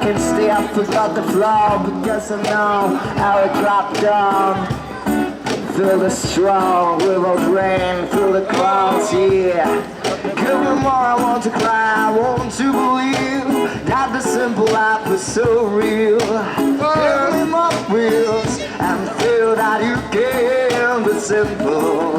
can't stay up without the flow because I know how it dropped down. Feel the strong without rain, feel the clouds, yeah. Give me more, I want to cry, I want to believe that the simple life is so real. Give me more wheels and feel that you can be simple.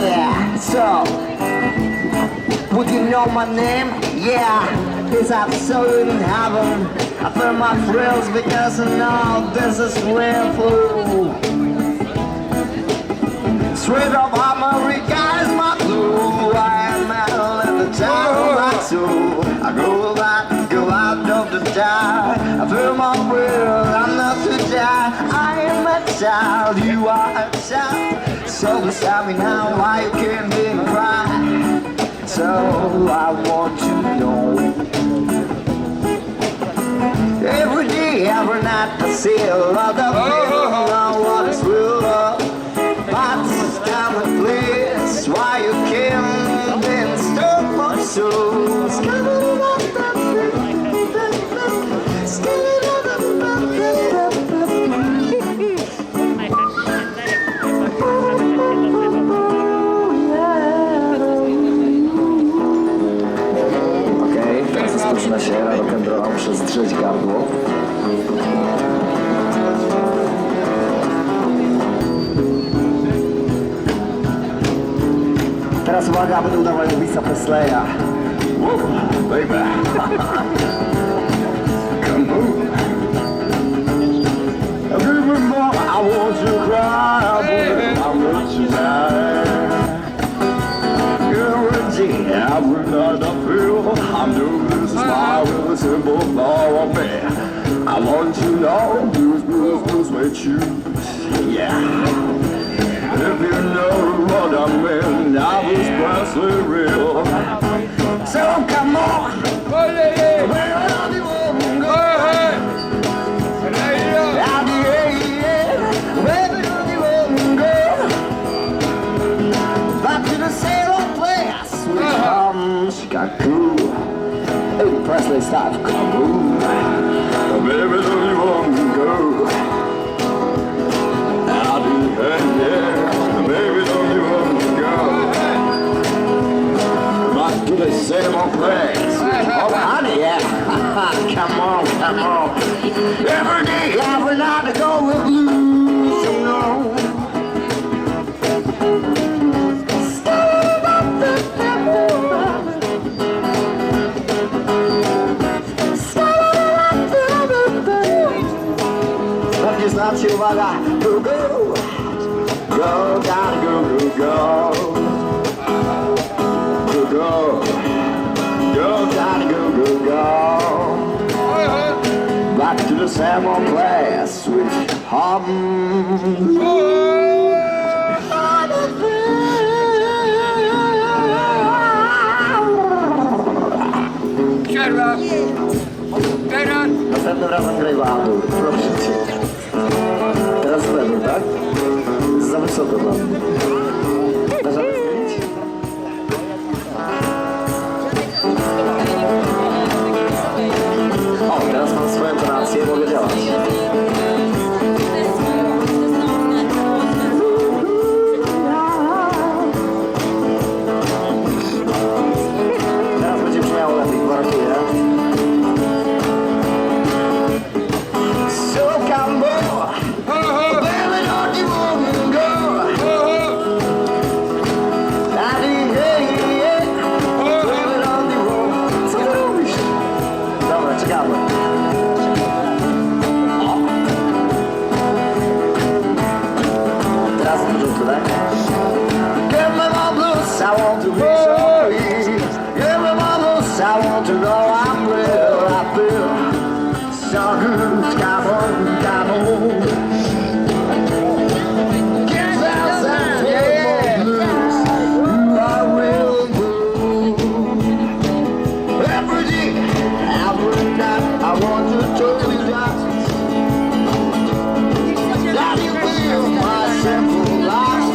Yeah, so would you know my name? Yeah, it's absolute in heaven. I feel my thrills because I know this is real food. Sweet of America is my blue. I am metal at the time of my soul. I go out of the dark. I feel my will, I'm not to die. I am a child, you are a child. So beside me now, why you can't be cry? So I want to know. Every day, every night, I see a lot of people know what is real love. But this time and place, why you can't then stop my soul. Zaczyna się rock'n'roll przez drzeć gardło. Teraz uwaga, będę udawał Elvisa Presleya. Whoa, baby. Come on. Give me more, I want to cry, but I'm not tonight. I will not feel I'm doing this smile with a simple flow of me. I want to know blues with you. Yeah. If you know what I mean, I was Presley real. So come on. Where are you going? Go ahead. Where are you going? Back to the same old place. Chicago. Hey, Presley, stop. Kaboom. Baby, don't you want to go? Out in the yeah. Baby, don't you want to go? Back to the same old place. Oh, honey, yeah. Come on, come on. Every day, every night I go with blues, you know. Znaczy uwaga, go, go, go, gotta go, go, go, go, go, go, gotta go, go, go, back to the same old place, switch hum. następnym razem graj Adur, proszę cię. Teraz pedał, tak? Jest za wysoko dla mnie. Da żadne zmienić? O, teraz mam swoją tonację, mogę działać. Teraz będzie brzmiało lepiej, gwarantuję. So come on, baby, don't you wanna go? Co ty robisz? Dobra, czekamy. Teraz do rzutu, tak? Give me my blues, I want to be sorry. Give me my blues, I want to know I'm real. I feel so good, come on, come on. Give us some blues, I will do. Every day, every night, I want to tell you that you feel my simple life,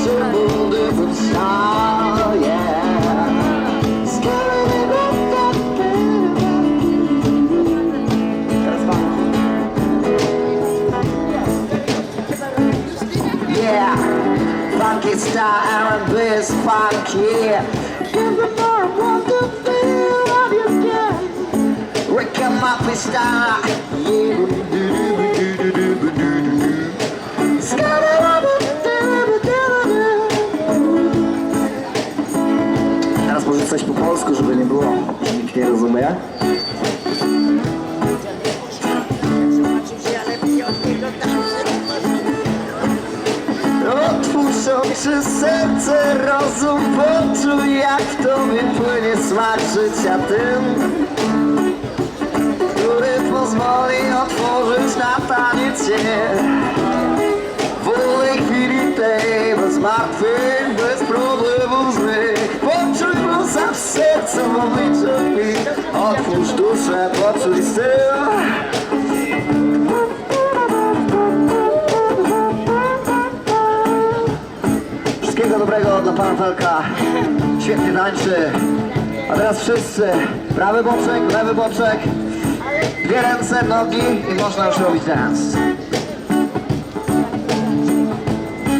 simple different style, yeah. Yeah, funky style and this funky. Everybody want to feel what you get. We come up with style. Teraz może coś po polsku, żeby nie było, że nikt nie rozumie. Otwórz oczy, serce, rozum, poczuj jak w tobie płynie smak życia tym, który pozwoli otworzyć na taniec się. W wolnej chwili tej, bez martwień, bez problemów złych. Poczuj bluesa w sercu, w obliczu mi. Otwórz duszę, poczuj styl. Wszystkiego dobrego dla pana Felka. Świetnie tańczy. A teraz wszyscy. Prawy boczek, lewy boczek. Dwie ręce, nogi i można już robić dance.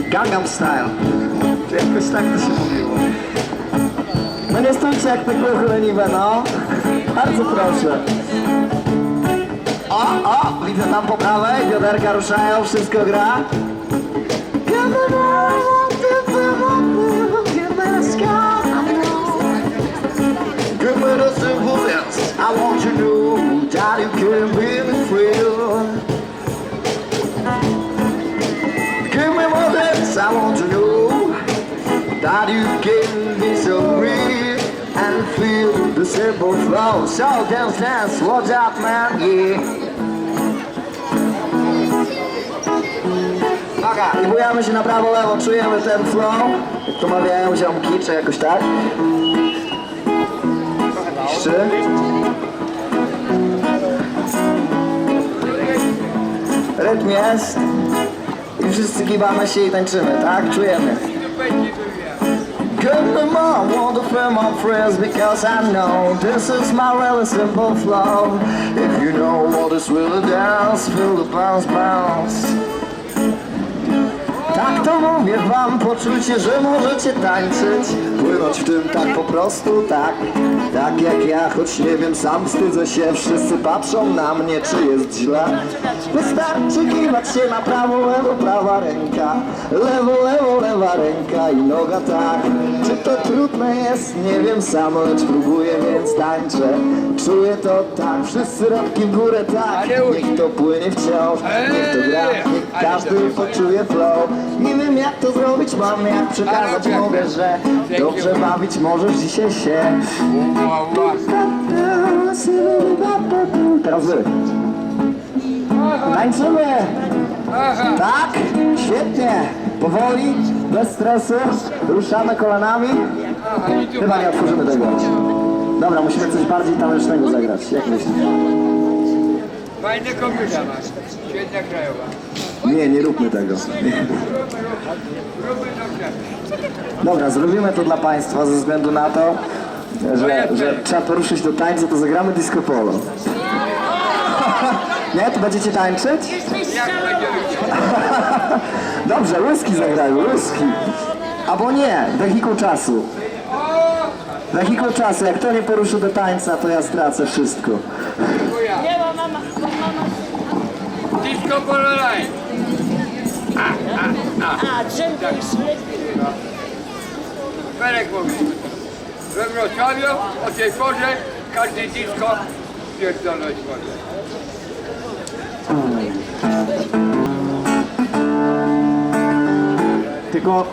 Gangnam Style. Jakoś tak to się mówiło. No nie stójcie jak te kruchy leniwe, no. Bardzo proszę. O, widzę tam po prawej, bioderka ruszają, wszystko gra. Give me the simple dance. I want you to know that you can really feel. Give me more dance. I want to know that you can be so real and feel the simple flow. So dance, dance, watch out, man, yeah. Uwaga, i bujamy się na prawo, lewo, czujemy ten flow. Jak to mawiają ziomki, czy jakoś tak. Jeszcze. Rytm jest. I wszyscy kiwamy się i tańczymy, tak? Czujemy. Good mom, want to feel my friends because I know this is my really simple flow. If you know what is really dance, feel the bounce, bounce. Tak to mówię wam, poczujcie, że możecie tańczyć, płynąć w tym tak po prostu, tak. Tak jak ja, choć nie wiem, sam wstydzę się, wszyscy patrzą na mnie, czy jest źle. Wystarczy kiwać się na prawo, lewo, prawa ręka, lewo, lewo, lewa ręka i noga tak. Czy to trudne jest? Nie wiem sam, lecz próbuję, więc tańczę. Czuję to tak, wszyscy rąbki w górę tak. Niech to płynie wciąż, niech to gra, niech każdy poczuje flow. Nie wiem jak to zrobić, mam jak przekazać mogę, że dobrze bawić możesz dzisiaj się. Teraz wy. Tańczymy! Tak? Świetnie! Powoli, bez stresu, ruszamy kolanami. Chyba nie otworzymy tego. Dobra, musimy coś bardziej tanecznego zagrać. Jak myślisz? Fajne kobieta masz. Świetna krajowa. Nie róbmy tego. Róbmy dobrze. Dobra, zrobimy to dla Państwa ze względu na to, że trzeba poruszyć do tańca, to zagramy disco polo. Nie? To będziecie tańczyć? Jak będziemy? Dobrze, łyski zagrają, łyski. Albo nie, wehikuł czasu. Wehikuł czasu, jak to nie poruszy do tańca, to ja stracę wszystko. Nie, bo mama. Disco polo line. A, drzemka już lepiej. Berek mówi. We Wrocławiu o tej porze każdy disco pierdolność może. Tylko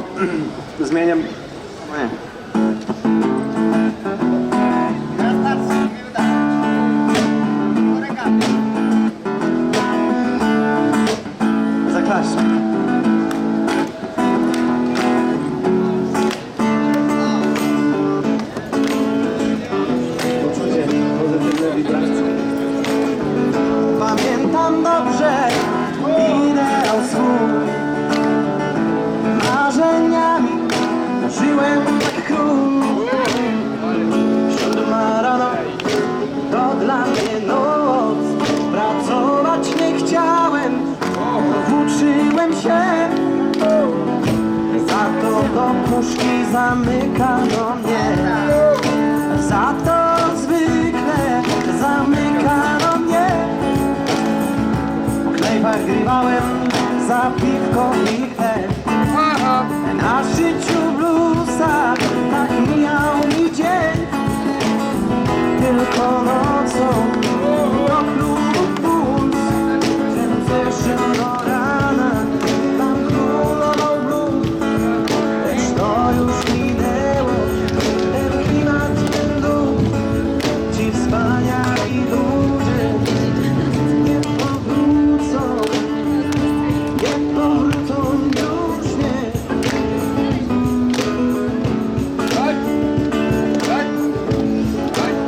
zmieniam... Nie. Zaklaszczę. Pamiętam dobrze ideał swój. Marzeniami żyłem jak król. 7 rano to dla mnie noc. Pracować nie chciałem, włóczyłem się. Za to do puszki zamykano mnie. Za to zwykle zamykano mnie. W knajpach grywałem za piwko i chleb. Na życiu bluesa tak mijał mi dzień. Tylko nocą do klubu puls. Kręcę do rana, tam królował blues. Lecz to już minęło, ten klimat, ten duch. Ci wspaniali ludzie nie powrócą. Nie powrócą już nie. Chodź. Chodź. Chodź.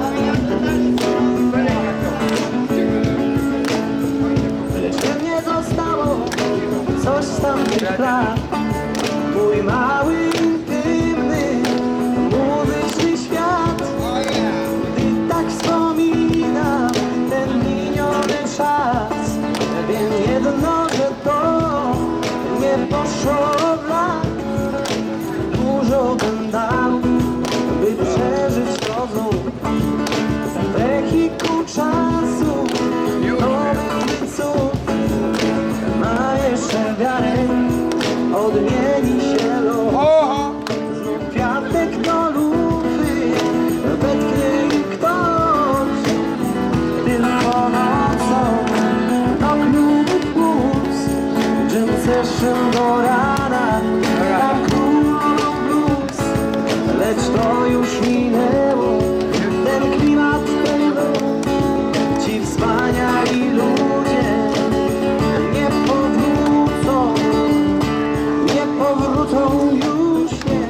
Lecz we mnie zostało coś z tamtych lat. Mój mały, intymny, muzyczny świat. Gdy tak wspominam ten miniony czas, wiem jedno, że to nie poszło od lat. Dużo bym dał, by przeżyć to znów. Wehikuł czasu, nowy cud. Ma jeszcze wiarę, odmieni się los. Znów kwiatek do lufy, wetknie ktoś. Tylko nocą do klubu puls. Dżem session do rana, tam królował blues. Lecz to już minęło, ten klimat, ten duch. Ci wspaniali ludzie nie powrócą, nie powrócą już nie.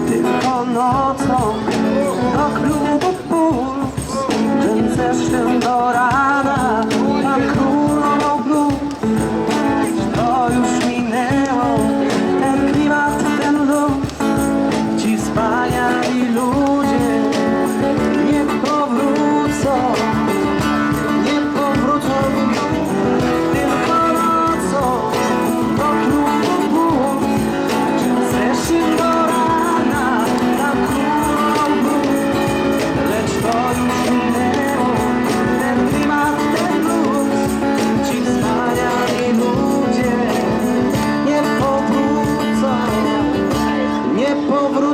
Tylko nocą do klubu puls. Kręcę się do rana, tam królował blues. To już minęło, ten klimat, ten luz. Ci wspaniali ludzie nie powrócą, nie powrócą już. Tylko nocą do klubu puls. Kręcę się do rana, tam królował blues. Lecz to już minęło, ten klimat,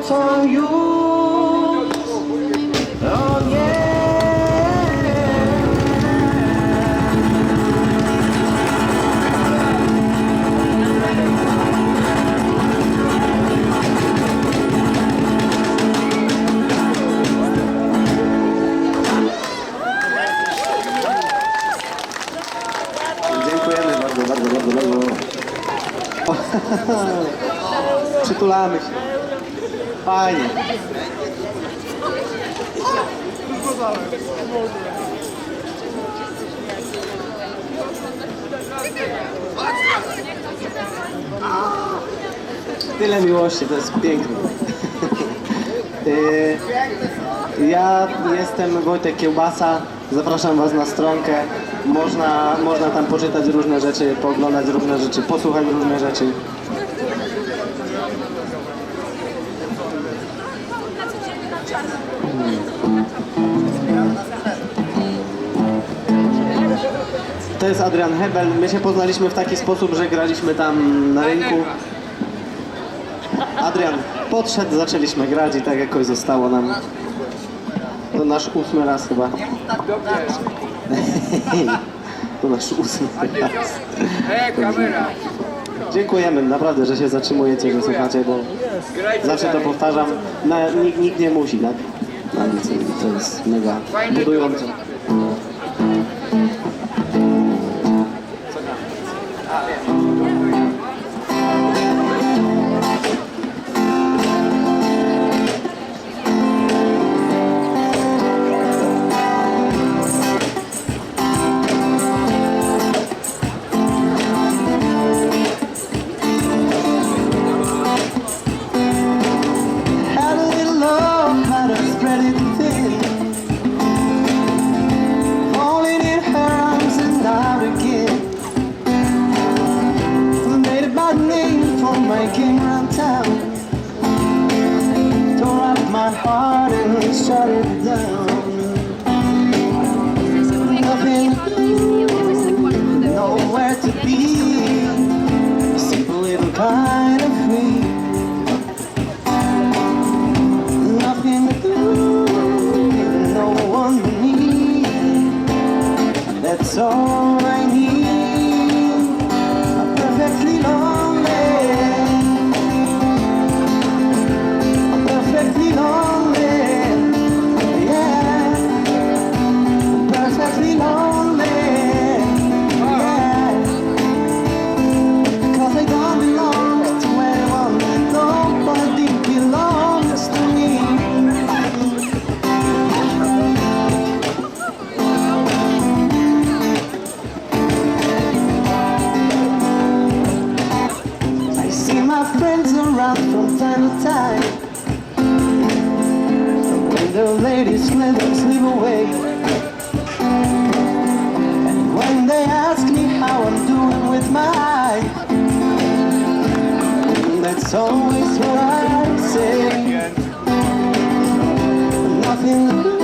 to już. O nie. Dziękujemy bardzo. Przytulamy się. Fajnie. Tyle miłości, to jest piękne. Ja jestem Wojtek Kiełbasa. Zapraszam Was na stronkę. Można tam poczytać różne rzeczy, pooglądać różne rzeczy, posłuchać różne rzeczy. To jest Adrian Hebel. My się poznaliśmy w taki sposób, że graliśmy tam na rynku. Adrian podszedł, zaczęliśmy grać i tak jakoś zostało nam. To nasz 8. raz chyba. To nasz 8. raz. Kamera. Dziękujemy naprawdę, że się zatrzymujecie, że słuchacie, bo zawsze to powtarzam. Nikt nie musi, tak? Na nic, to jest mega budujące. Shut it down. Nothing, nowhere to be. Simple little kind of free. Nothing to do, no one to need. That's all I need. I'm perfectly lonely. I'm perfectly lonely. Perfectly lonely, yeah. Cause I don't belong to anyone. Nobody belongs to me. I see my friends around from time to time. When the ladies let them slip away. They ask me how I'm doing with my life. That's always what I say. Nothing to do,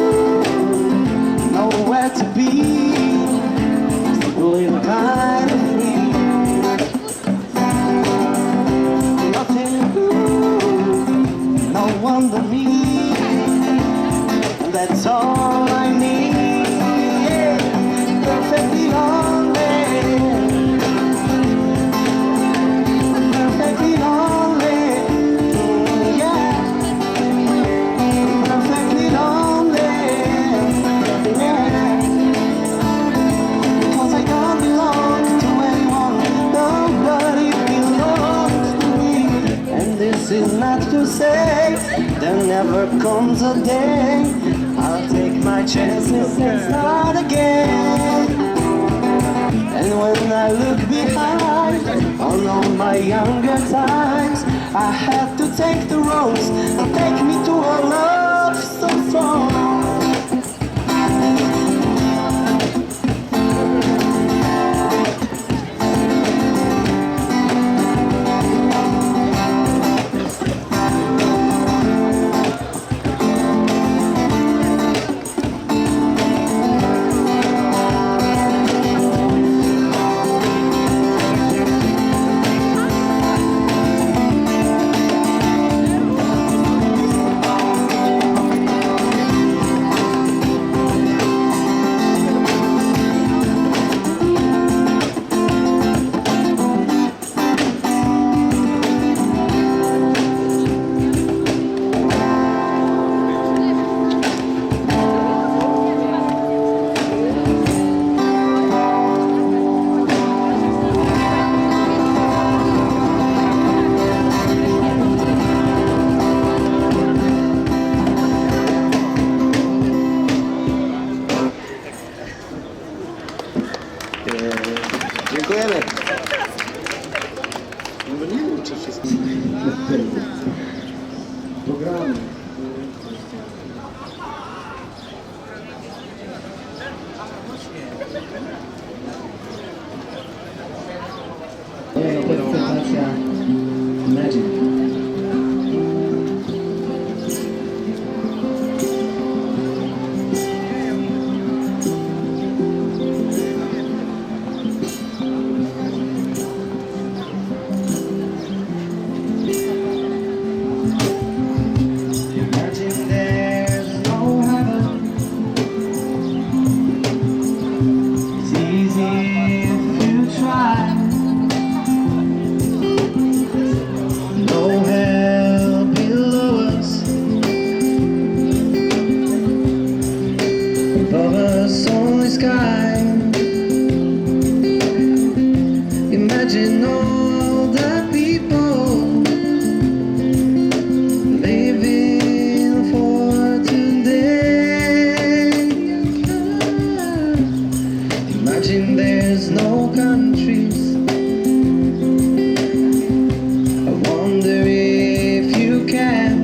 nowhere to be. Little kind of free. Nothing to do, no one but me. That's all I need. Perfectly lonely, perfectly lonely, yeah. Perfectly lonely, yeah. Because I don't belong to anyone, nobody belongs to me. And this is not to say there never comes a day I'll take my chances and start again. And when I look behind on all my younger times, I had to take the roads that take me to a love so strong. Dziękujemy. No nie wiem, czy wszystko programy. Interpretacja Magic. Imagine there's no heaven. It's easy if you try. No hell below us, above us only sky. Imagine all the people living for today. Imagine there's no countries. I wonder if you can.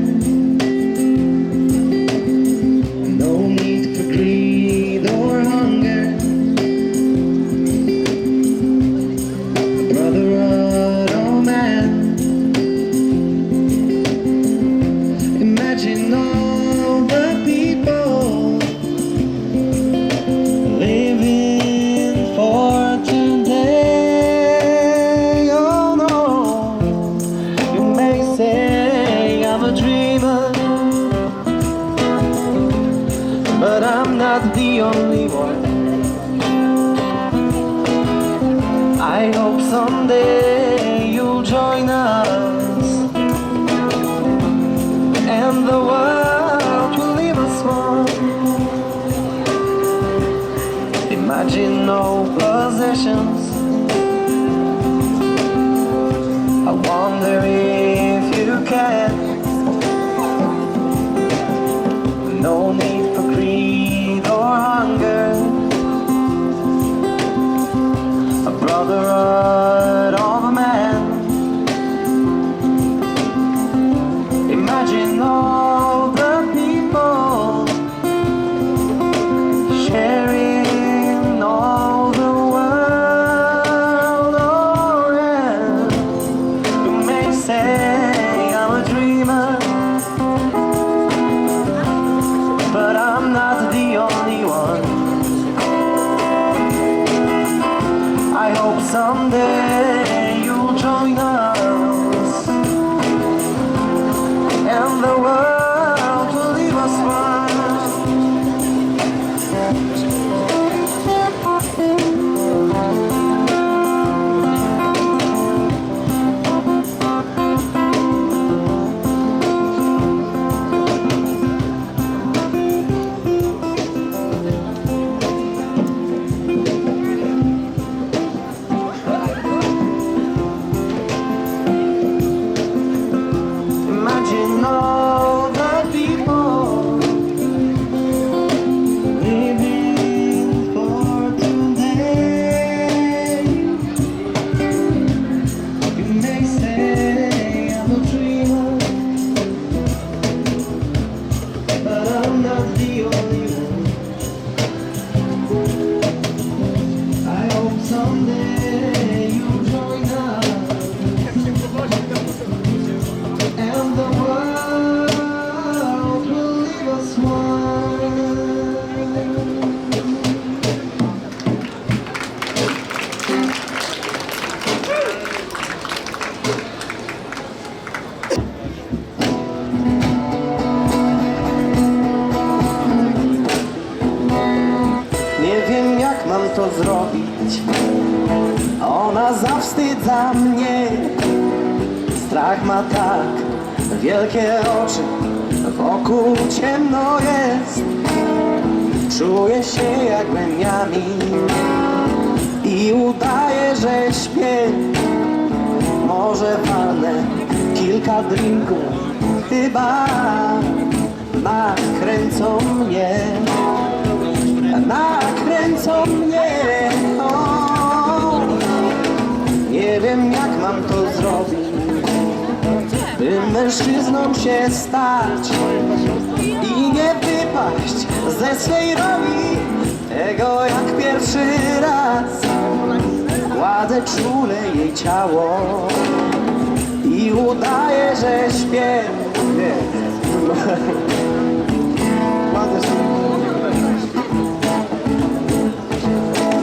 No need for greed or hunger. Brotherhood, oh man. Imagine all the people living for today. Oh no. You may say I'm a dreamer, but I'm not the only one. I hope someday you'll join us, and the world will leave us one. Imagine no possessions. I wonder if you can. No need for greed or hunger. A brotherhood of a man. Imagine all the people sharing all the world. Oh yeah. You may say I'm a dreamer, but I'm not the only one. I hope someday you'll join us, and the world will leave us one. Imagine all the people living for today. You may say I'm a dreamer, but I'm not the only one. I hope someday you'll join us, and the world will leave us one. Nie wiem, jak mam to zrobić. Ona zawstydza mnie. Strach ma tak wielkie oczy, wokół ciemno jest. Czuję się jak Benjamin i udaję, że śpię. Może walnę kilka drinków, chyba nakręcą mnie. Nakręcą mnie. O. Nie wiem jak mam to zrobić, by mężczyzną się stać i nie wypaść ze swej roli. Tego jak pierwszy raz kładę czule jej ciało i udaję, że śpię.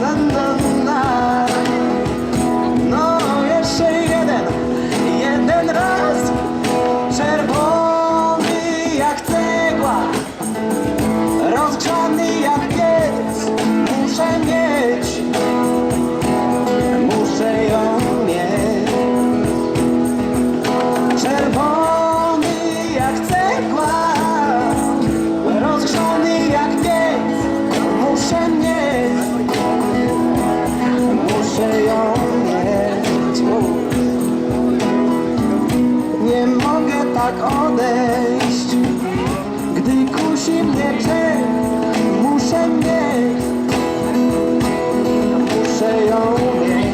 Na, na, na. No jeszcze jeden raz. Czerwony jak cegła, rozgrzany jak piec. Muszę mieć, muszę ją mieć. Czerwony jak cegła, rozgrzany jak piec. Muszę mieć, muszę ją mieć. Nie mogę tak odejść, gdy kusi mnie cień. Muszę mieć, muszę ją mieć.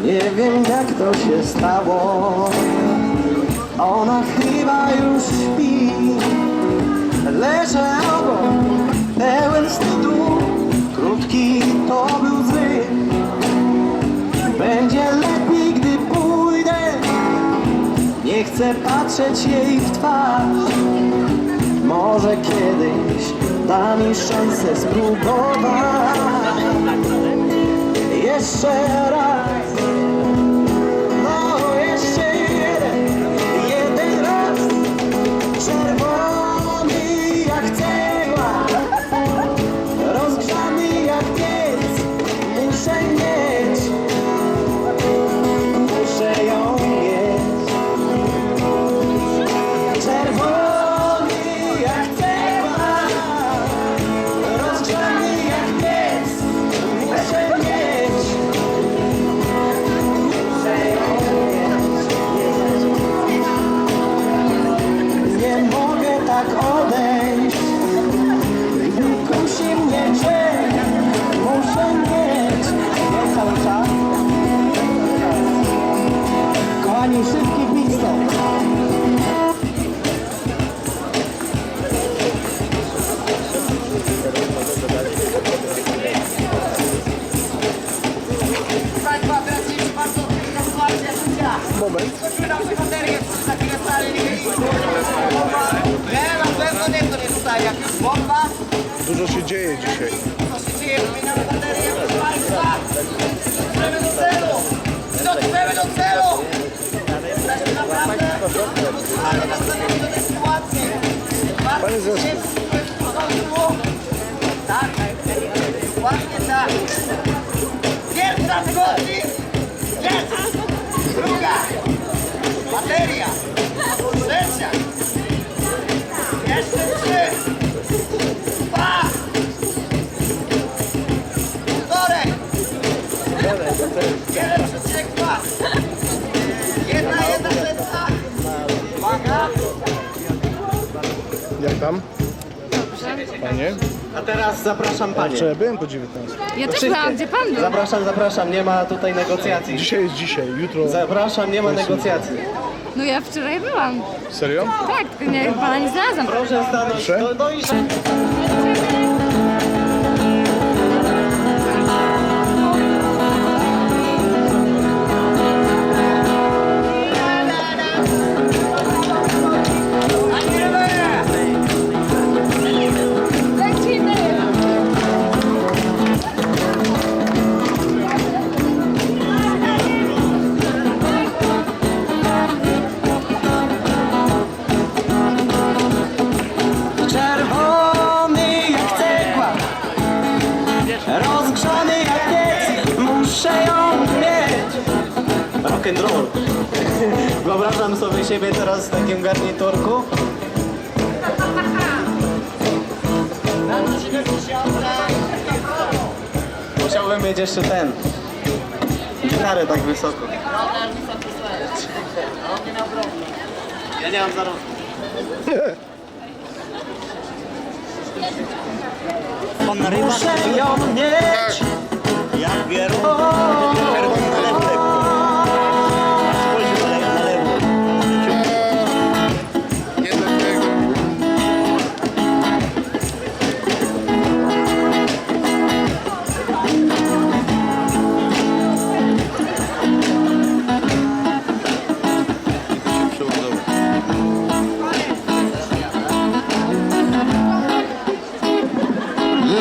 Nie wiem jak to się stało, ona chyba już śpi. Leżę obok, pełen wstydu, krótki to był zły. Będzie lepiej gdy pójdę, nie chcę patrzeć jej w twarz. Może kiedyś da mi szansę spróbować jeszcze raz. No jeszcze jeden raz. Czerwony jak cegła, rozgrzany jak piec. Muszę mieć, muszę ją mieć. Czerwony jak cegła, rozgrzany jak piec. Muszę mieć, muszę ją mieć. Nie mogę tak odejść, gdy kusi mnie cień. Muszę mieć, nie cały czas. Kochani, szybki pit stop. Państwa, teraz jest bardzo trudna sytuacja życia. Przydał się baterię, za chwilę stary nie mieli. Nie, na pewno nie, to nie tutaj. Jak już bomba, Dużo się dzieje dzisiaj. to się dzieje, wymieniamy baterię, proszę Państwa. Dotrzemy do celu. Dotrzemy do celu. Jesteśmy naprawdę ale nastawieni do tej sytuacji. Bardzo Panie Zespół. się w porządku. Tak, właśnie tak. Pierwsza wchodzi. Jest. Druga. Bateria. Trzecia. Jeszcze 3. 2. Półtorej. 1,2. Jedna trzecia. Uwaga. Jak tam? Panie? A teraz zapraszam panie. Wczoraj byłem po 19. Ja też byłam, gdzie pan był? Zapraszam, nie ma tutaj negocjacji. Dzisiaj jest dzisiaj, jutro... Zapraszam, nie ma negocjacji. No ja wczoraj byłam. Serio? Tak, tylko nie, pana nie znalazłam. Proszę stanąć. Proszę? No i Lecimy! czerwony rock and roll. Wyobrażam sobie siebie teraz w takim garniturku. Musiałbym mieć jeszcze ten. Gitarę tak wysoko. Ja nie mam zarobku. Pan na rybach muszę ją mieć. Jak wierzę. Na lewo lekko. Spojrzyj na lewo. Nie do tego.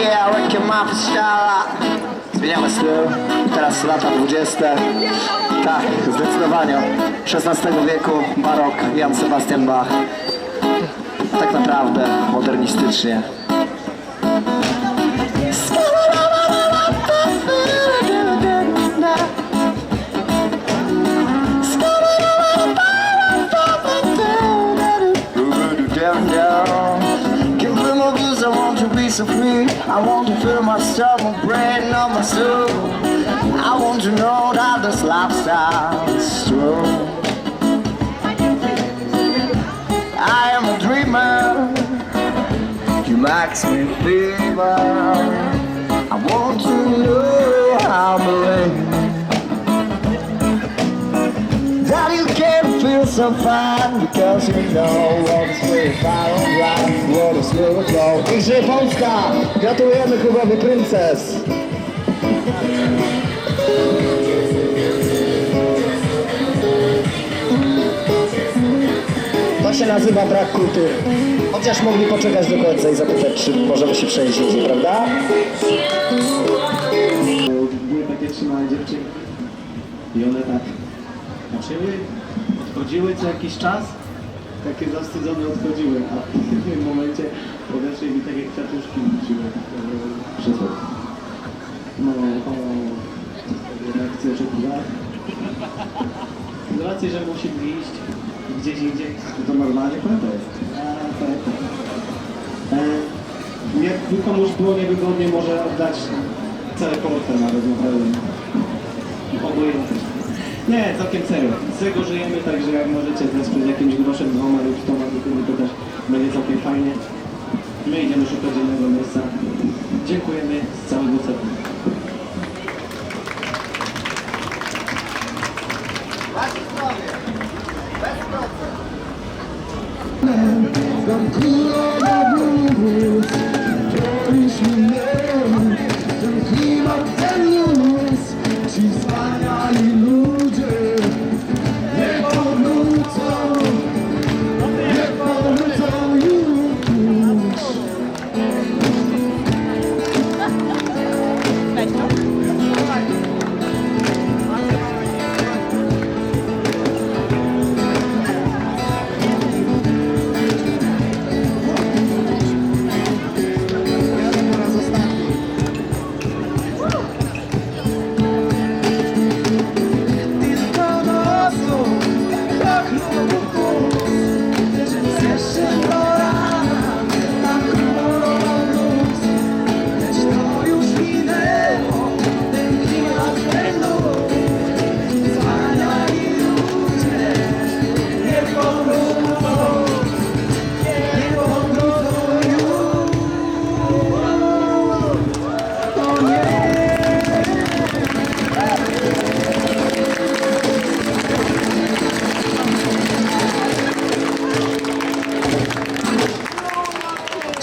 Yeah, Ricky Mafia. Zmieniamy styl. Teraz lata 20. Tak, zdecydowanie. XVI wieku, barok, Jan Sebastian Bach. Tak naprawdę modernistycznie. So free, I want to feel myself, my brain, on my soul. I want to know that this lifestyle is true. I am a dreamer, you makes me feel. I want to know how I believe that you can feel so fine because you know what is really fine on life, what is really flow. Igrze Polska! Gratulujemy klubowi Princes! To się nazywa brak kultury. Chociaż mogli poczekać do końca i zapytać, czy możemy się przejść ludzie, prawda? Były takie 3 małe dziewczynki i one tak patrzyły, odchodziły co jakiś czas, takie zawstydzone odchodziły, a w pewnym momencie podeszły mi takie kwiatuszki wróciły przez okno. No, reakcja oczekiwała. Z racji, że musi iść gdzieś indziej, to normalnie to jest. Jak komuś było niewygodnie, może oddać całe portfel nawet naprawdę. Obojętnie. Nie, całkiem serio. Z tego żyjemy, także jak możecie wesprzeć jakimś groszem, 2 lub 100 to też będzie całkiem fajnie. My idziemy szukać innego miejsca. Dziękujemy z całego serca. Ci wspaniali ludzie nie powrócą już.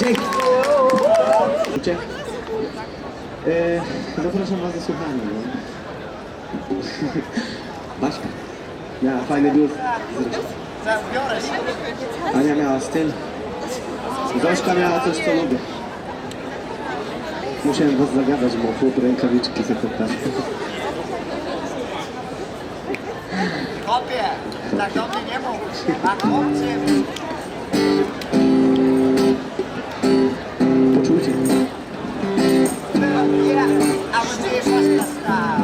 Dzięki. Zapraszam was do słuchania. No. Baśka miała fajny blues zresztą. Ania miała styl. Zośka miała coś, co lubię. Musiałem was zagadać, bo chłop rękawiczki zakopali. Kopie, tak do mnie nie mów. Na kopcie. Poczucie. A my tu jest was na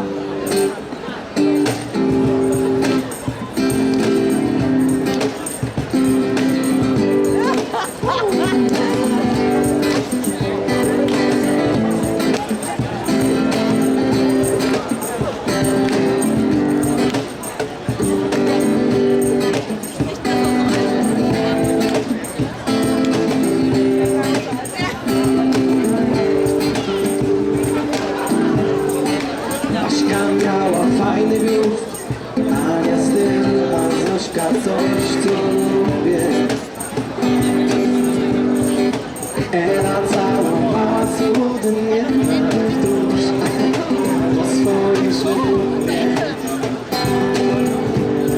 Zośka miała fajny biust, Ania styl, a Zośka coś, co lubię. Ela całowała cudnie w dusz po swoim szlubie.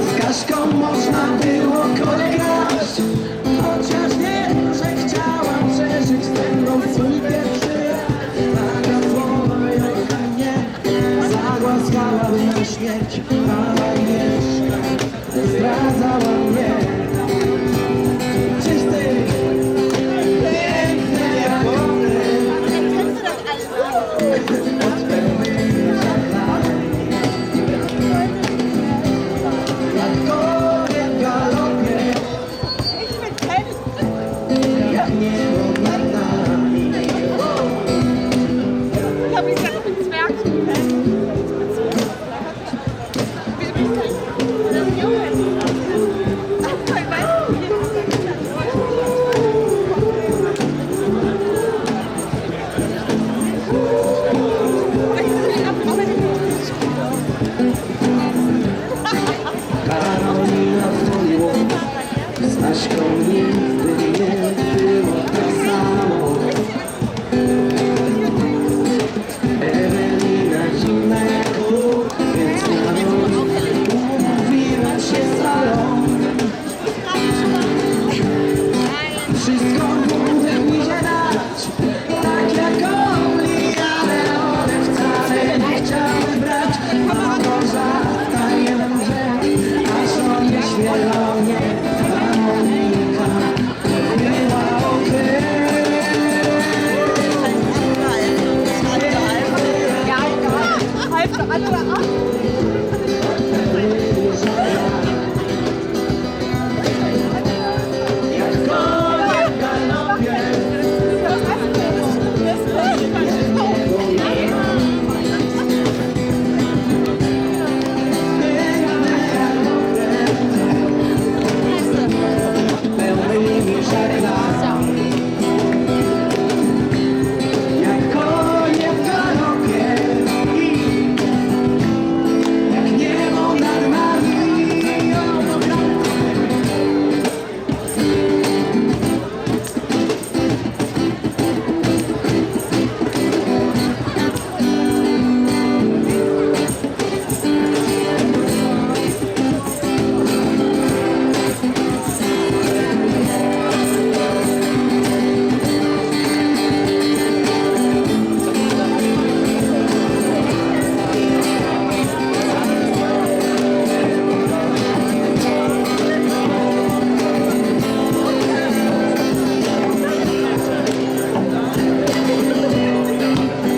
Z Kaśką można było grać, chociaż wiem, że chciałam przeżyć ten noc swój pierwszy raz. Taka słowa jąka mnie zagłaskałaby na śmierć, a Agnieszka zdradzała mnie. Czysty, piękny jak one, od pełnych żaglań. Jak konie w galopie, jak niebo nad nami. Habe ich gerade mit Zwergen. Karolina woliło, z Aśką nigdy nie było tak samo. Ewelina zimna jak lód, więc na noc umówiłem się z salą. Wszystko mówię mi, że dać, tak jak oni, ale one wcale nie chciały brać. Małgorzata jeden rzecz, aż on nie śmiewał mnie, a Monika była okej. Jak konie w galopie, pełnymi żaglami. Jak konie w galopie i jak niebo nad nami.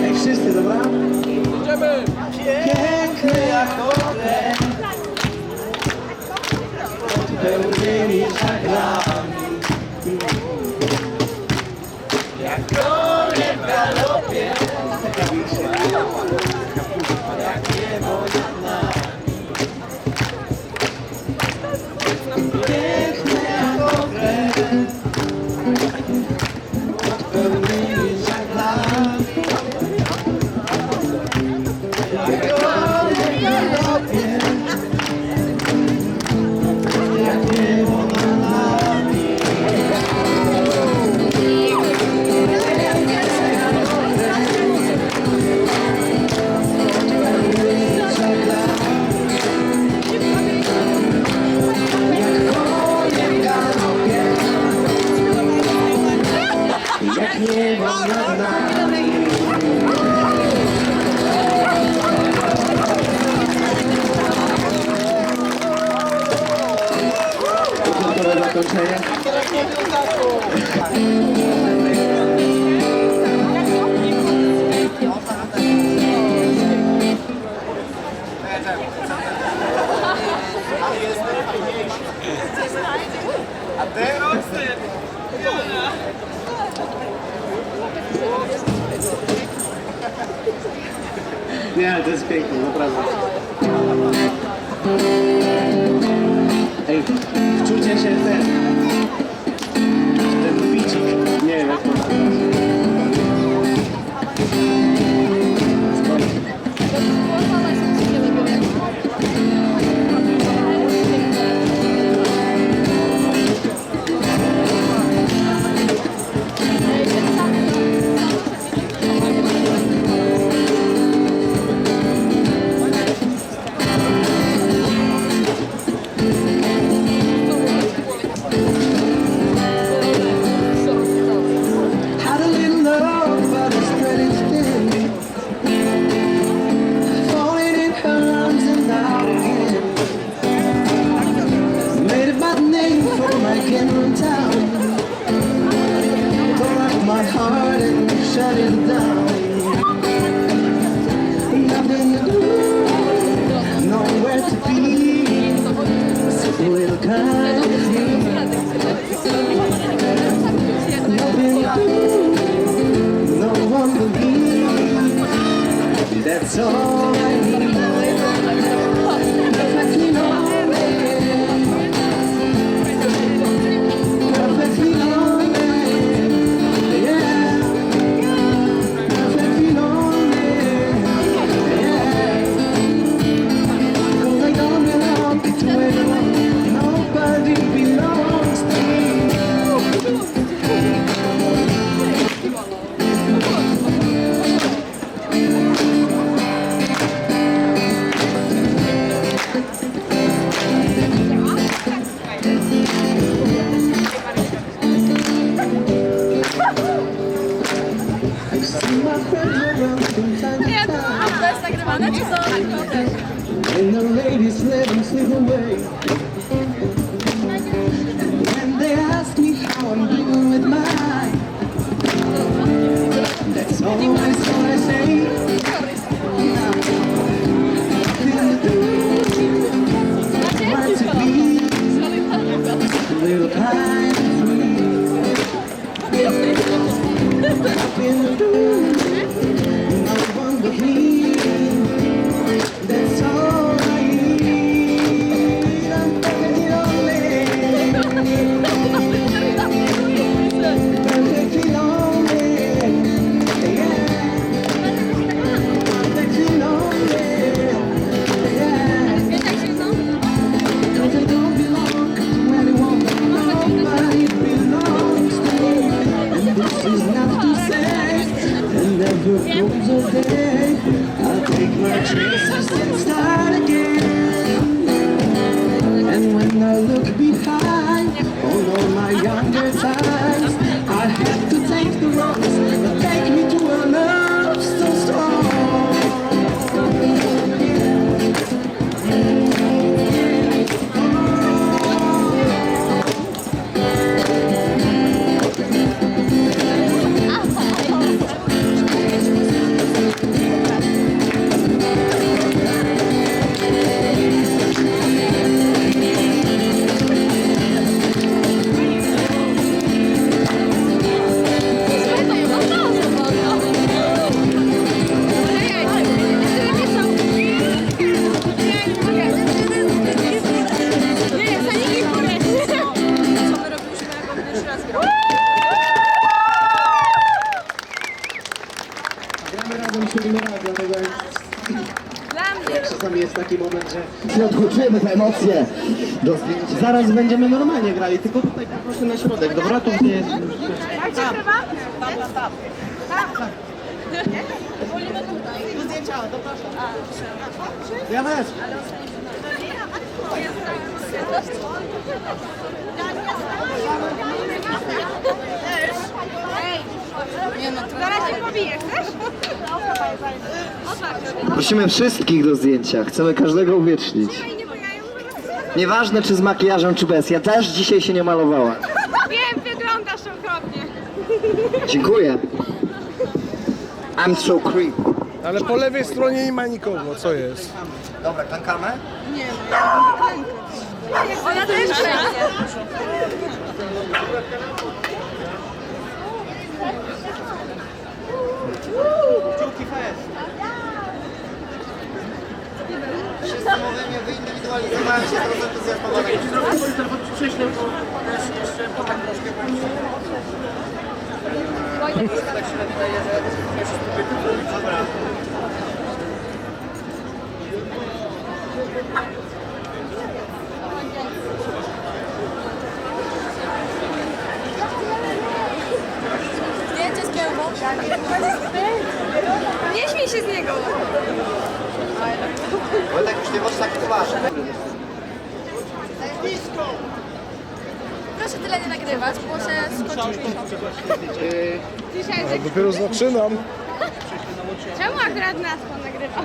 Ej, wszyscy, dobra? Idziemy! Piękny jak one, pełnymi żaglami. Jak konie w galopie, jak niebo nad nami. Piękny jak one, pełnymi żaglami. Jak konie w galopie, jak niebo nad nami. Jak niebo nad nami. Gotowe zakończenie? A teraz? Nie, ale to jest piękne, naprawdę. Ej, wczujcie się ten bicik. Nie wiem jak to nazwać. That's all I need. Perfectly lonely. Perfectly lonely. Yeah. Perfectly lonely. Yeah. 'Cause I don't belong to anyone. Nobody belongs to me. A to jest nagrywane, czy co? And the ladies let them slip away. When they ask me how I'm doing with mine, that's always what I say. Nothing to do, want to be a little kind of free. Nothing to do, no one but me. That's all I need. I'm perfectly lonely. Perfectly lonely. Yeah. Perfectly lonely. Yeah. 'Cause I don't belong to anyone. Nobody belongs to me. And this is not to say there never goes a day. I'll take my chances and start again. And when I look behind on all my younger times, I have to take the roads that take me to a love so strong. Gramy razem 7 lat, dlatego czasami jest taki moment, że Odkluczymy te emocje do zdjęcia. zaraz będziemy normalnie grali, tylko tutaj poproszę na środek, dobra? Tu nie jest... Ja też. Zaraz się pobijesz, też? Prosimy wszystkich do zdjęcia. Chcemy każdego uwiecznić. Nieważne czy z makijażem, czy bez. Ja też dzisiaj się nie malowała. Wiem, wyglądasz okropnie. Dziękuję. I'm so creep. Ale po lewej stronie nie ma nikogo, co jest? Dobra, klankamy? Ona też będzie. Wszyscy mówimy, wyindywidualizowałem się, teraz entuzjazmowany. Zdjęcie z kiełbą. Nie śmiej się z niego. Wojtek, już nie możesz tak poważnie. Proszę tyle nie nagrywać, bo się skończy. Dzisiaj jest... Dopiero zaczynam. Czemu akurat nas pan nagrywa?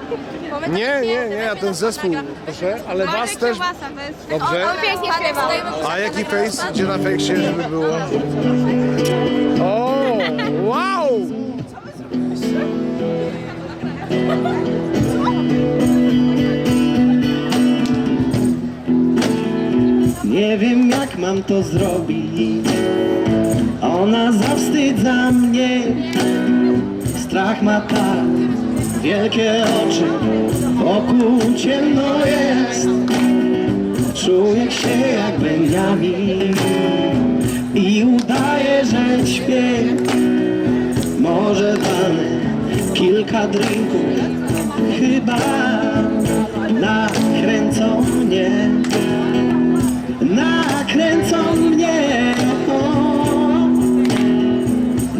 Nie, a ten zespół, proszę, ale was też. Dobrze. On pięknie śpiewa. A jaki face? Gdzie na fejsie, żeby było? O, wow! Nie wiem jak mam to zrobić. Ona zawstydza mnie. Strach ma tak wielkie oczy, wokół ciemno jest. Czuję się jak Benjamin i udaję, że śpię. Może walnę kilka drinków, chyba nakręcą mnie. Nakręcą mnie,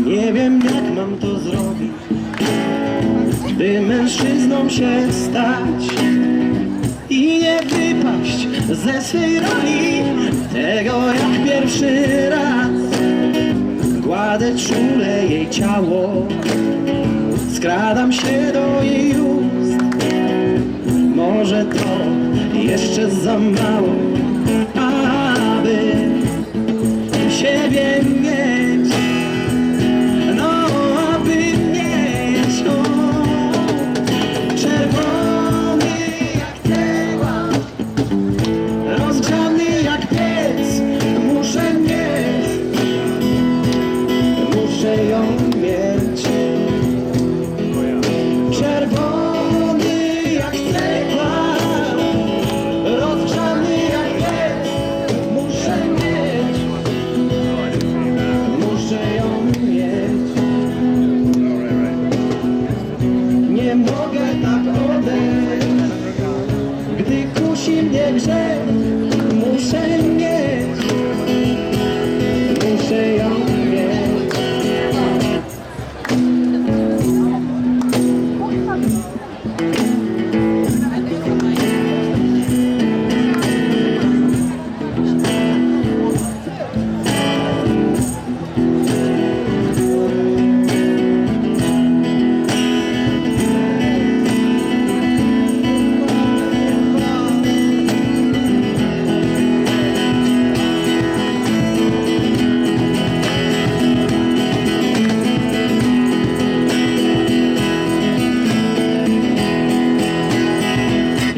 nie wiem jak mam to zrobić, by mężczyzną się stać i nie wypaść ze swej roli, tego jak pierwszy raz. Gładę czule jej ciało, skradam się do jej ust. Może to jeszcze za mało, aby siebie mieć, no aby mieć, o, czerwony jak cegła, rozgrzany jak piec, muszę mieć, muszę ją mieć, czerwony jak cegła, rozgrzany jak piec, muszę mieć, muszę ją mieć. Nie mogę tak odejść, gdy kusi mnie grzech, muszę mieć, muszę ją mieć.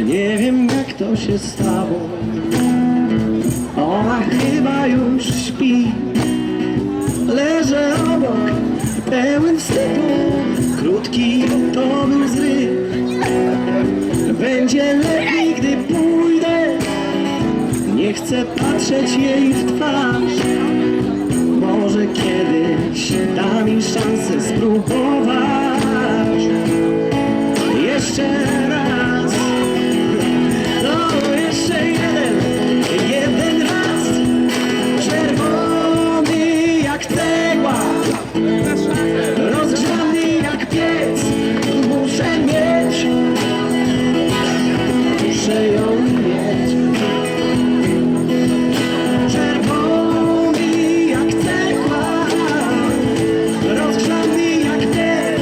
Nie wiem jak to się stało, ona chyba już śpi. Leżę obok, pełen wstydu, krótki to był zryw. Będzie lepiej, gdy pójdę, nie chcę patrzeć jej w twarz. Może kiedyś da mi szansę spróbować jeszcze raz. No jeszcze jeden raz, czerwony jak cegła, rozgrzany jak piec, muszę mieć, muszę ją mieć. Czerwony jak cegła, rozgrzany jak piec,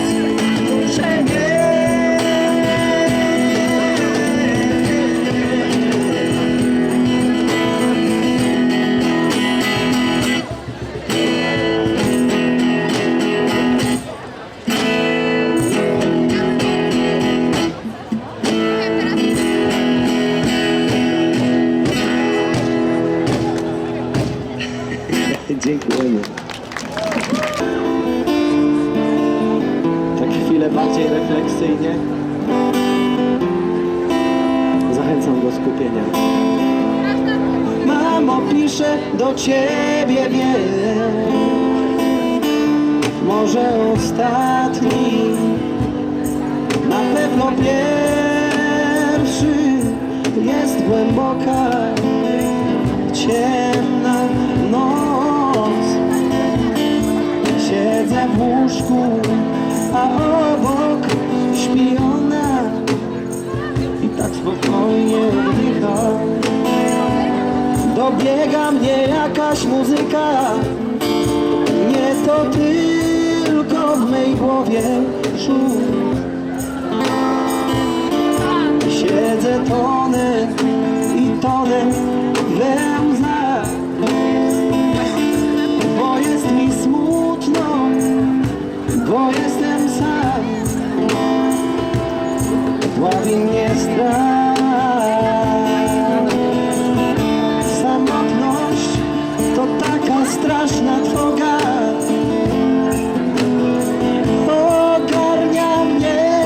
muszę mieć. Dziękujemy. Tak chwilę bardziej refleksyjnie. Zachęcam do skupienia. Mamo, piszę do ciebie wiersz, może ostatni, na pewno pierwszy. Jest głęboka, ciemna noc. Siedzę w łóżku, a obok śpi ona i tak spokojnie oddycha. Dobiega mnie jakaś muzyka, nie to tylko w mej głowie szum. Siedzę, tonę i tonę we łzach, bo jest mi smutno, bo jestem sam. Dławi mnie strach. Samotność to taka straszna trwoga. Ogarnia mnie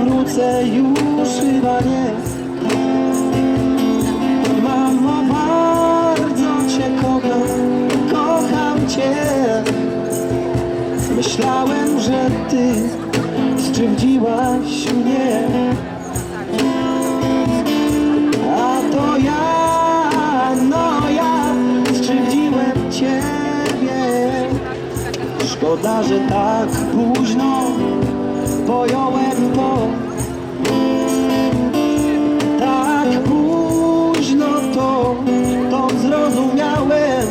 wrócę już chyba nie. Mamo, bardzo cię kocham cię. Myślałem, że ty skrzywdziłaś mnie, a to ja, no ja skrzywdziłem ciebie. Szkoda, że tak późno pojąłem to. Tak późno to zrozumiałem.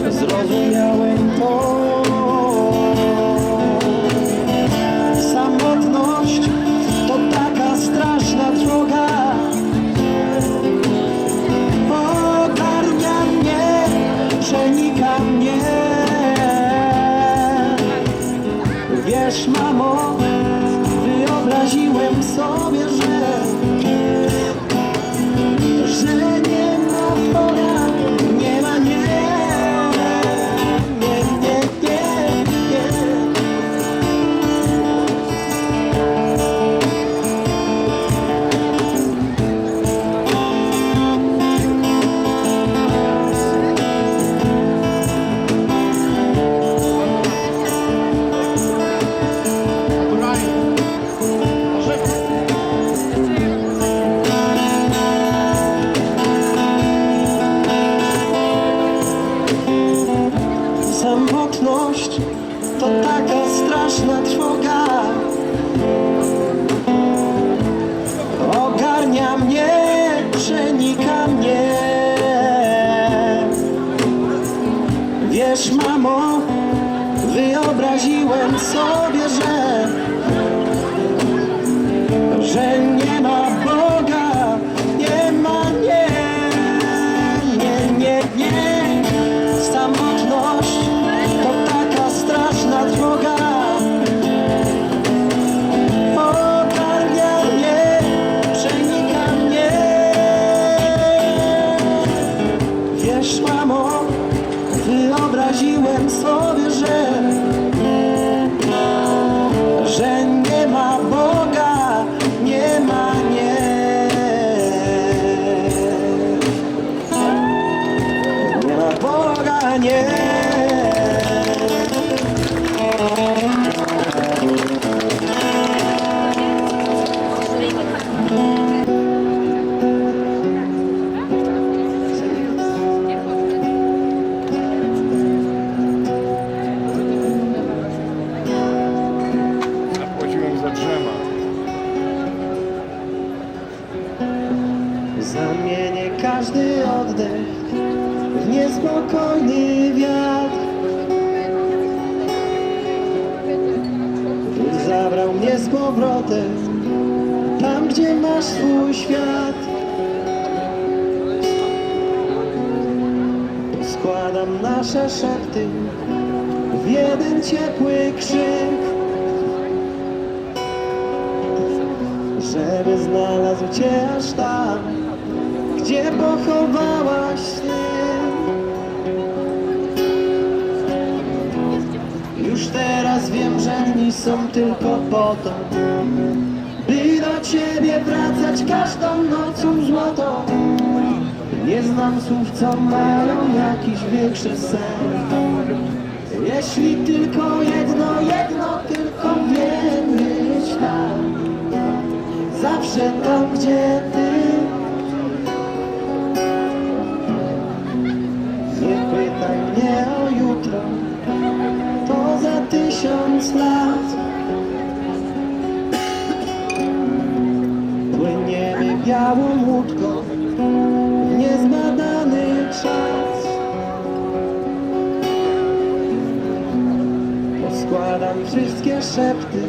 Zrozumiałem to. Samotność to taka straszna droga. Ogarnia mnie, przenika mnie. Wiesz, mamo, wyobraziłem sobie, że nie ma Boga, nie ma, nie, nie, nie, nie, nie. Samotność to taka straszna trwoga. Ogarnia mnie, przenika mnie. Wiesz, mamo, wyobraziłem sobie, że nie ma Boga, nie ma, nie, nie, nie, nie. Samotność to taka straszna droga. Ogarnia mnie, przenika mnie. Wiesz, mamo, wyobraziłem sobie, że nie ma Boga, nie ma, nie. Nie ma Boga, nie. Zapłaciłem za drzewa. Zamienię każdy oddech w niespokojny wiatr. Zabrał mnie z powrotem tam, gdzie masz swój świat. Składam nasze szepty w jeden ciepły krzyk, żeby znalazł cię aż tam, gdzie pochowałaś sny. Już teraz wiem, że dni są tylko po to, by do ciebie wracać każdą nocą złotą. Nie znam słów, co mają jakiś większy sens. Jeśli tylko jedno tylko wiedzieć tam, zawsze tam, gdzie ty. Nie pytaj mnie o jutro, to za 1000 lat. Płyniemy białą łódką w niezbadany czas. Poskładam wszystkie szepty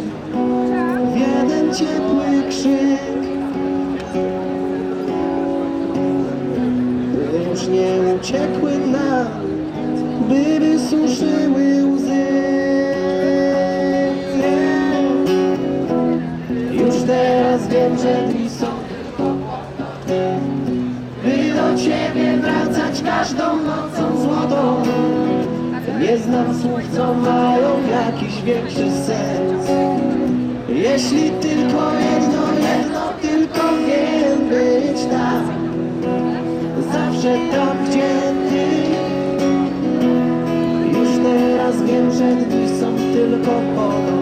w jeden ciepły krzyk, by już nie uciekły nam, by wysuszyły łzy. Już teraz wiem, że dni są, by do ciebie wracać każdą nocą złotą. Nie znam słów, co mają jak jakiś większy sens. Jeśli tylko jedno, tylko wiem być tam, zawsze tam, gdzie ty. Już teraz wiem, że dni są tylko po to,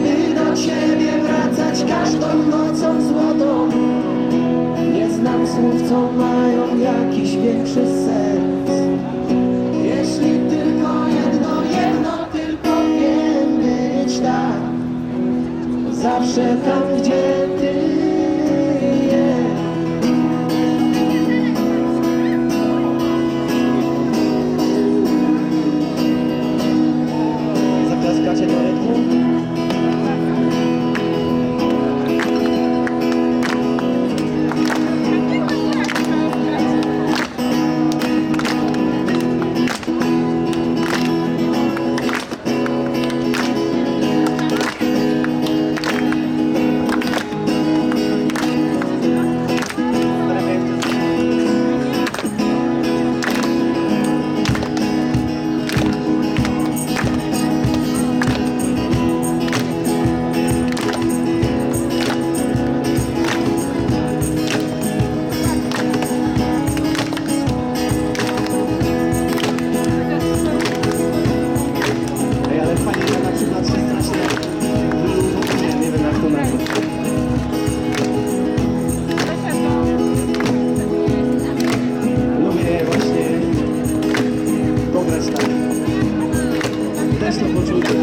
by do ciebie wracać każdą nocą złotą. Nie znam słów, co mają jakiś większy sens. Jeśli tylko jedno, tylko wiem być tam, zawsze tam, gdzie ty. Zaklaskacie do rytmu? Ale fajnie, ja na przykład się strasznie nie wiem jak to nazwać. Lubię właśnie pograć tak. Też to poczucie.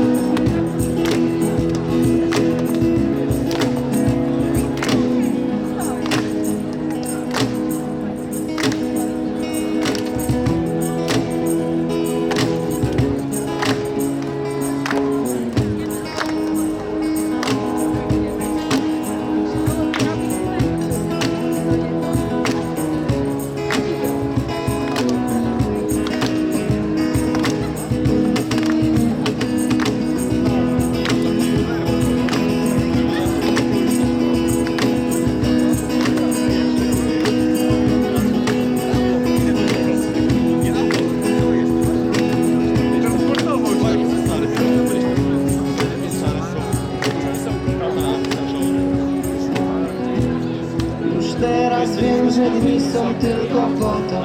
Teraz wiem, że dni są tylko po to,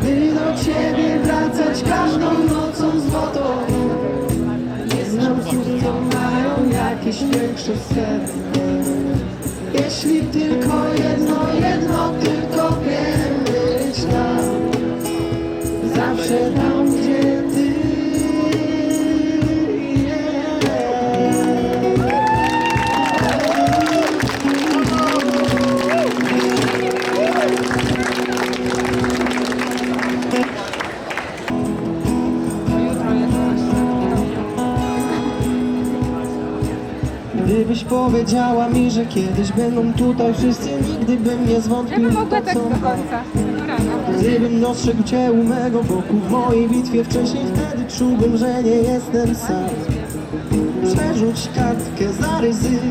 by do ciebie wracać każdą nocą złotą. Nie znam słów, co mają jakiś większy sens. Jeśli tylko jedno, tylko wiem być tam, zawsze tam, gdzie ty. Gdybyś powiedziała mi, że kiedyś będą tutaj wszyscy, nigdy bym nie zwątpił w to, co mam. Gdybym dostrzegł cię u mego boku w mojej bitwie wcześniej, wtedy czułbym, że nie jestem sam. Przerzuć kartkę, zaryzykuj,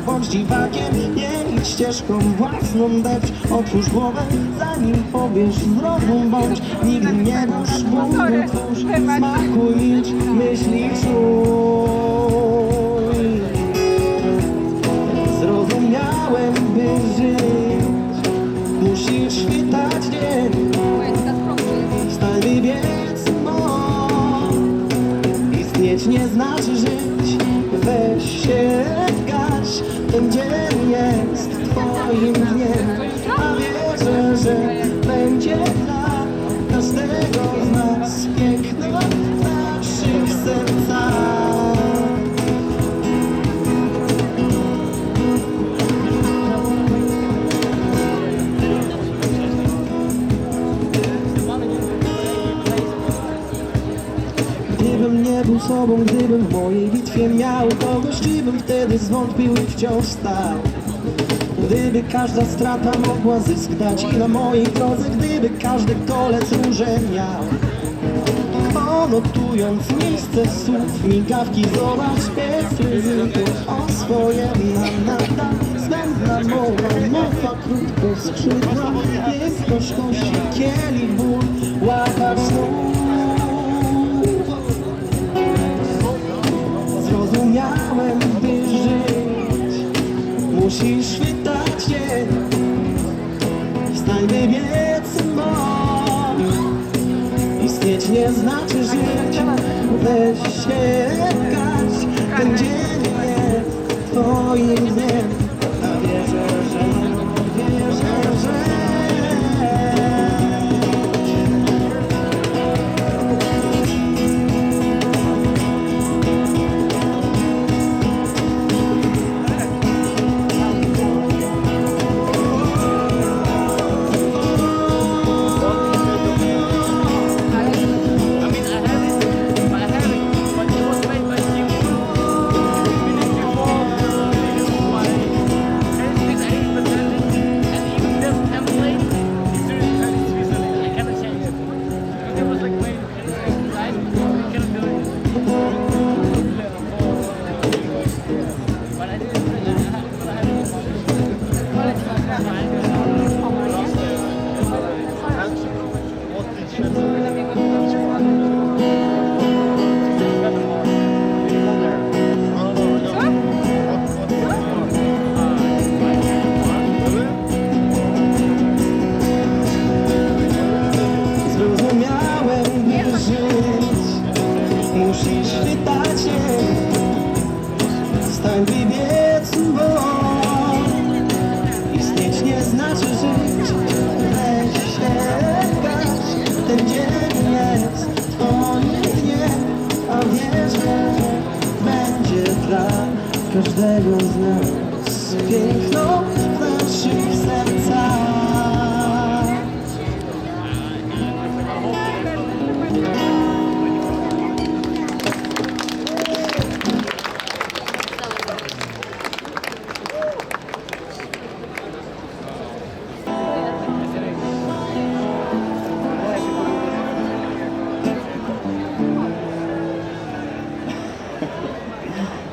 bądź dziwakiem, nie idź ścieżką własną, depcz, otwórz głowę, zanim powiesz zrozum, bądź nigdy nie burz, twórz, smakuj, milcz, myśli, czuj. Zrozumiałem, by żyć musisz świtać dzień, wstań, wybiec, istnieć nie znaczy żyć. Weź się, gaś, ten dzień jest twoim dniem, a wierzę, że będzie dla każdego z nas piękno w naszych sercach. Gdybym nie był sobą, gdybym w mojej bitwie miał kogoś, gdybym wtedy zwątpił i wciąż stał. Gdyby każda strata mogła zysk dać i na mojej drodze, gdyby każdy kolec róże miał. Notując miejsce słów, migawki, zobacz bez ryzyku o swoje nada. Zbędna mowa, krótko skrzydła, jest gorzkości, kielich, ból, łapać znów. musisz chwytać je. Wstań, wybiec, bo istnieć nie znaczy żyć. Weź się kać, ten dzień jest twoim dniem. A wierzę, że musisz chwytać je. Stań, wybiec, bo istnieć nie znaczy żyć. Weź się kać, ten dzień jest twoim dniem. A wiesz, że będzie dla każdego z nas piękno w naszych sercach.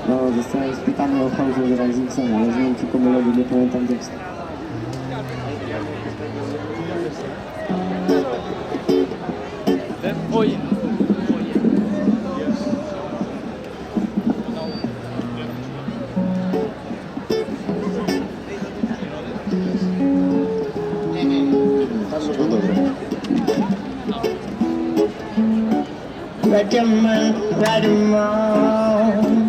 No, zostałem spytany o House z Risingsona, ale znam tylko melodię, nie pamiętam tekstu. Recommend right around.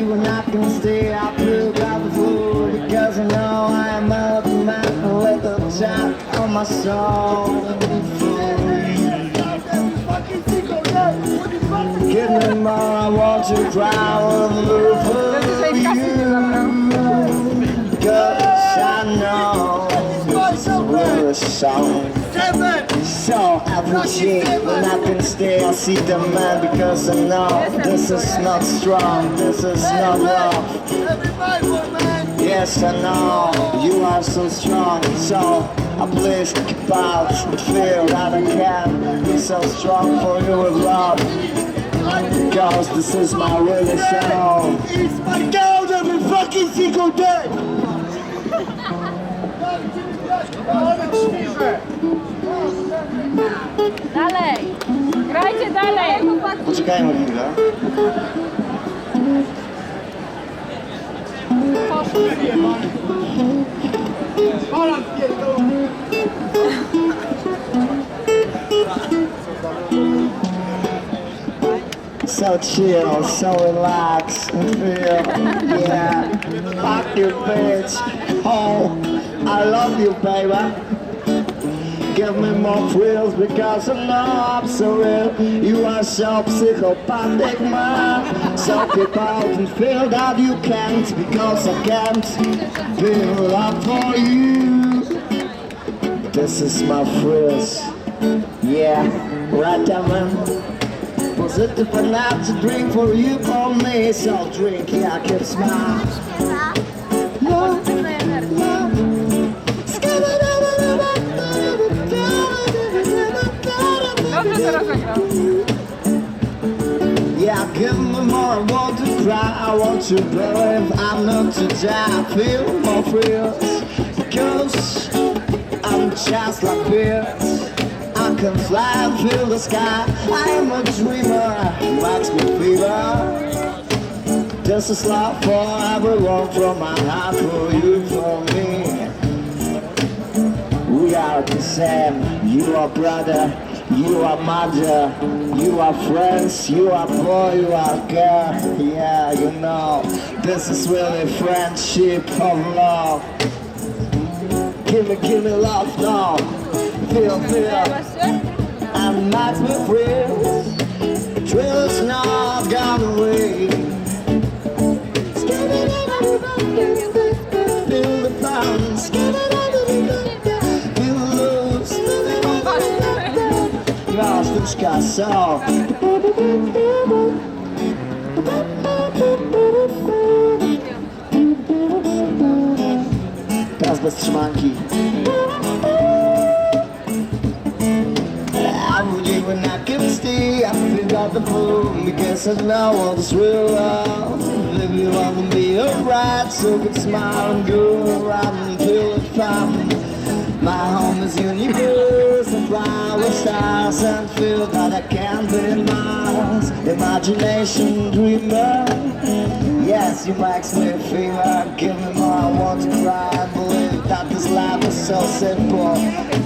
When I can stay, I look out the floor because I know I am out the man with the top on my soul. Give me more, I want to cry on the roof for you. Cause I know this is where the song. So appreciate when I can stay, I see the man because I know this is not strong, this is not love. Yes, I know you are so strong, so I please keep out and feel that I can be so strong for you with love. Because this is my really song. It's my girl every fucking single day. Dalej! Grajcie dalej! Poczekajmy chwilę. So chill, so relax and feel, yeah. Fuck you, bitch. Oh, I love you, baby. Give me more thrills because I know I'm so real. You are so psychopathic, man. So keep out and feel that you can't, because I can't feel up for you. This is my thrills, yeah, right there, man. Positive enough to drink for you, for me. So drink, yeah, keep smiling. Yeah, give me more, I want to cry, I want to believe I'm not to die, I feel more feels. Cause I'm just like birds, I can fly and feel the sky. I am a dreamer, makes me fever. This is love for everyone, from my heart, for you, for me. We are the same, you are brother, you are mother, you are friends, you are boy, you are girl. Yeah, you know, this is really friendship of love. Give me love now, feel, and makes me free. Drill's not gone away. Feel the bounce, feel the loose. Ja, sztuczka, so. Teraz bez trzymanki. When I can stay, I forgot the phone because I know all this real love. If you want to be alright, so good smile and go around and feel it fun. My home is universe and fly with stars and feel that I can be Mars. Imagination dreamer, yes, you makes me fever. Give me more, I want to cry. I believe that this life is so simple,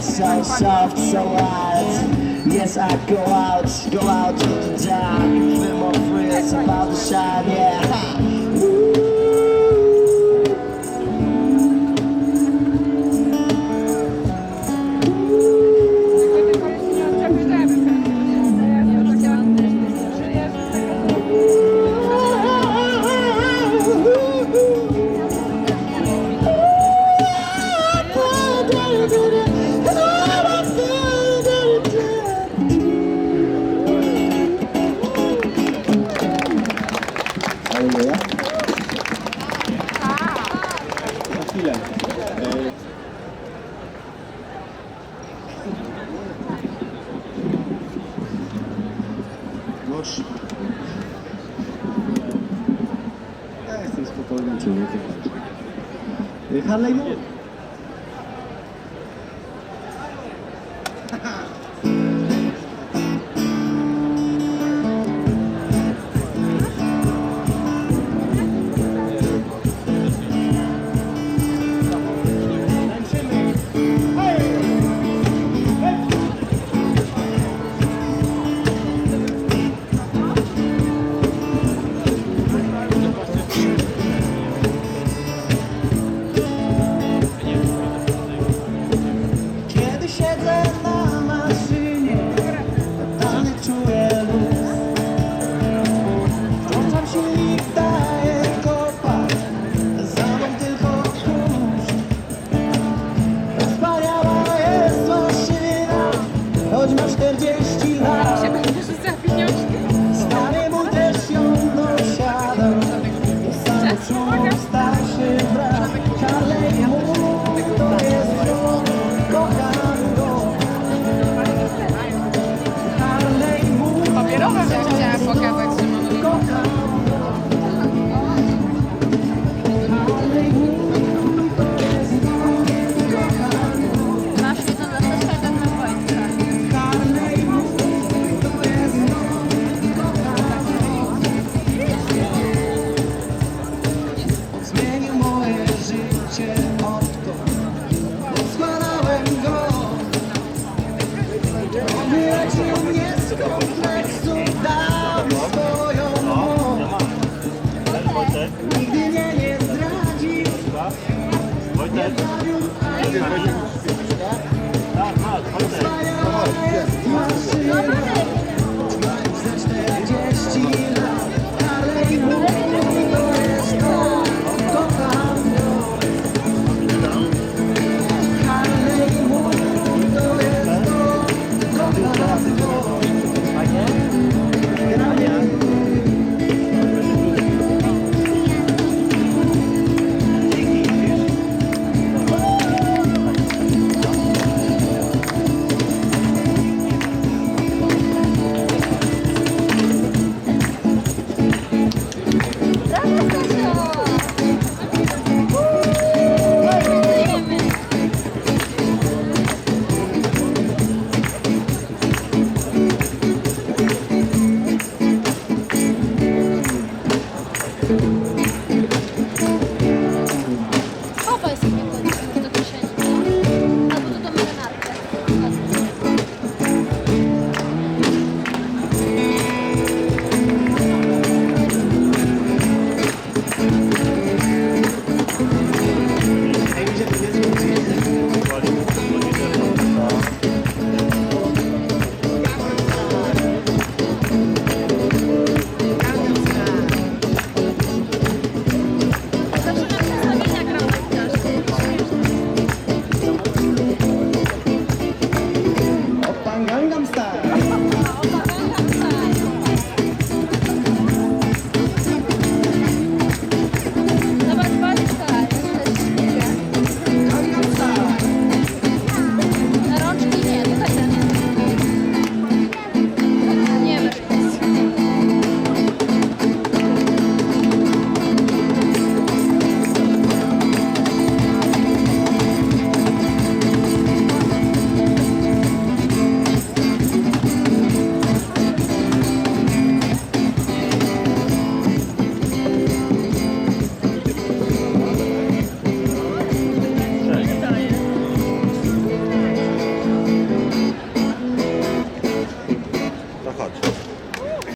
so soft, so light. Yes, I go out to the dark, feel more free, it's about to shine, yeah. Na chwilę. Noż. Ja jestem spokojnym człowiekiem. Harley, no. Kiedy siedzę na maszynie, totalnie czuję luz. Włączam silnik, daję kopa, za mną tylko kurz. Wspaniała jest maszyna, choć ma 40 lat. Stary mój też ją dosiada, sam człowiek stał się brak. Harley mój to jest wzór, kocham go. Harley mój Papierowe bym chciała pokazać Szymonowi. kocham go. Harley mój to jest wzór, kocham go. Masz wiedzę na to, że ten na Wojtka. Harley mój to jest wzór, kocham go. Zmienił moje życie odkąd składałem go. Wyleczył mnie z kompleksu, dał mi swoją moc. Nigdy mnie nie zdradził, nie zawiódł ani raz. Wspaniała jest maszyna.